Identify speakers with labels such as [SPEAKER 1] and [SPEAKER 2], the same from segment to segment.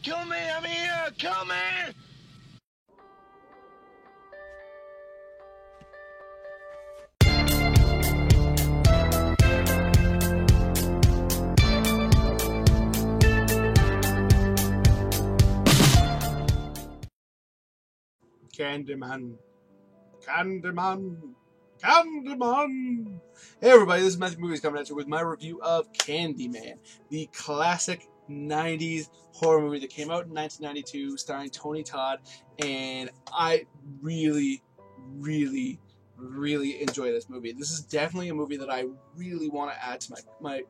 [SPEAKER 1] Kill me! I'm here! Kill me!
[SPEAKER 2] Candyman. Candyman. Candyman. Hey everybody, this is Matthew Movies coming at you with my review of Candyman, the classic 90s horror movie that came out in 1992 starring Tony Todd, and I really enjoy this movie. This is definitely a movie that I really want to add to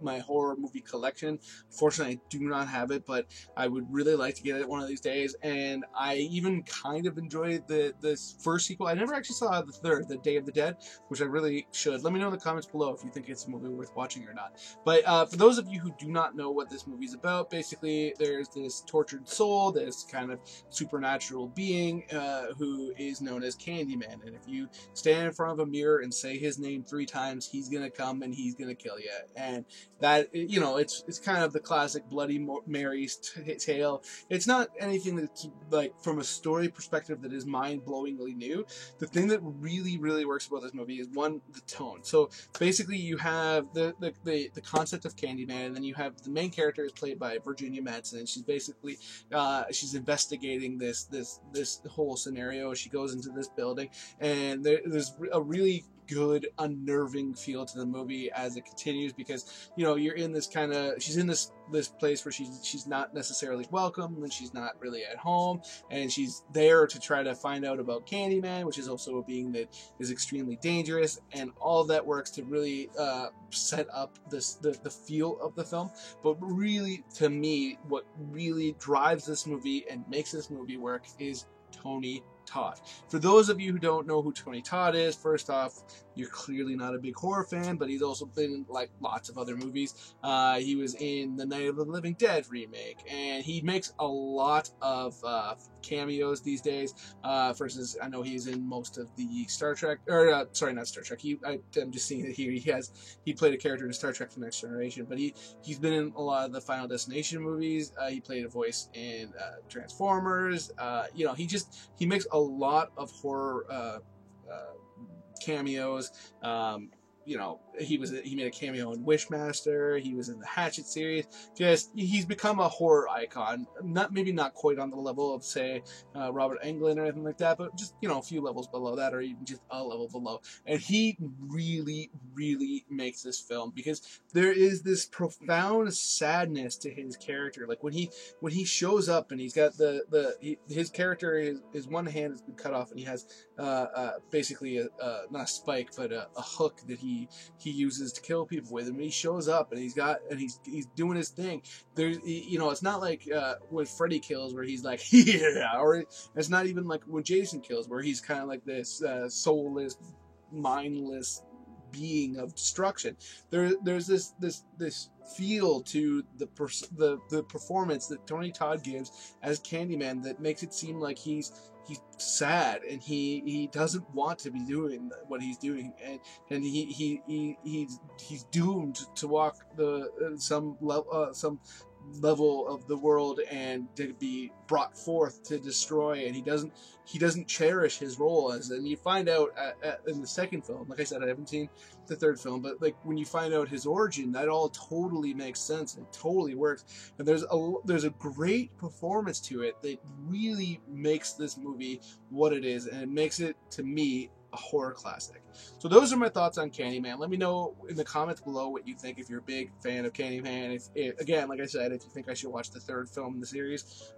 [SPEAKER 2] my horror movie collection. Fortunately, I do not have it, but I would really like to get it one of these days. And I even kind of enjoyed this first sequel. I never actually saw the third, The Day of the Dead, which I really should. Let me know in the comments below if you think it's a movie worth watching or not. But for those of you who do not know what this movie is about, basically there's this tortured soul, this kind of supernatural being who is known as Candyman. And if you stand in front of a mirror and say his name 3 times, he's gonna come and he's gonna kill you. And that, you know, it's kind of the classic Bloody Mary's tale. It's not anything that's like from a story perspective that is mind-blowingly new. The thing that really works about this movie is one, the tone. So basically you have the concept of Candyman, and then you have the main character is played by Virginia Madsen, and she's basically she's investigating this whole scenario. She goes into this building, and there's a really good unnerving feel to the movie as it continues, because you know you're in this kind of, she's in this place where she's not necessarily welcome, and she's not really at home, and she's there to try to find out about Candyman, which is also a being that is extremely dangerous, and all that works to really set up the feel of the film. But really, to me, what really drives this movie and makes this movie work is Tony Todd. For those of you who don't know who Tony Todd is, first off, you're clearly not a big horror fan, but he's also been in like lots of other movies. He was in the Night of the Living Dead remake, and he makes a lot of cameos these days. For instance, I know he's in most of the Star Trek, or sorry, not Star Trek. I'm just seeing it here. He played a character in Star Trek: The Next Generation, but he's been in a lot of the Final Destination movies. He played a voice in Transformers. You know, he makes a lot of horror cameos. You know, he made a cameo in Wishmaster. He was in the Hatchet series. He's become a horror icon. Maybe not quite on the level of, say, Robert Englund or anything like that, but just, you know, a few levels below that, or even just a level below. And he really makes this film, because there is this profound sadness to his character. Like when he shows up and he's got his character, his one hand has been cut off, and he has basically not a spike, but a hook that he uses to kill people with. And when he shows up and he's doing his thing, there's, you know, it's not like when Freddy kills where he's like yeah, or it's not even like when Jason kills where he's kind of like this soulless, mindless being of destruction. There's this feel to the performance that Tony Todd gives as Candyman that makes it seem like he's sad, and he doesn't want to be doing what he's doing, and he's doomed to walk some level of the world and to be brought forth to destroy, and he doesn't cherish his role as, and you find out in the second film. Like I said, I haven't seen the third film, but like when you find out his origin, that all totally makes sense and totally works, and there's a great performance to it that really makes this movie what it is, and it makes it, to me, a horror classic. So those are my thoughts on Candyman. Let me know in the comments below what you think, if you're a big fan of Candyman. If again, like I said, if you think I should watch the third film in the series,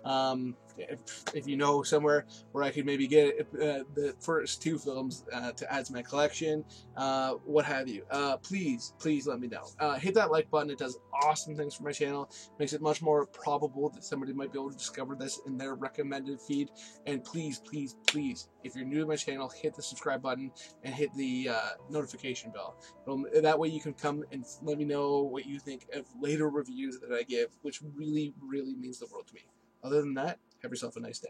[SPEAKER 2] if you know somewhere where I could maybe get the first 2 films to add to my collection, what have you, please let me know. Hit that like button. It does awesome things for my channel. Makes it much more probable that somebody might be able to discover this in their recommended feed. And please, if you're new to my channel, hit the subscribe button and hit the notification bell. That way you can come and let me know what you think of later reviews that I give, which really means the world to me. Other than that, have yourself a nice day.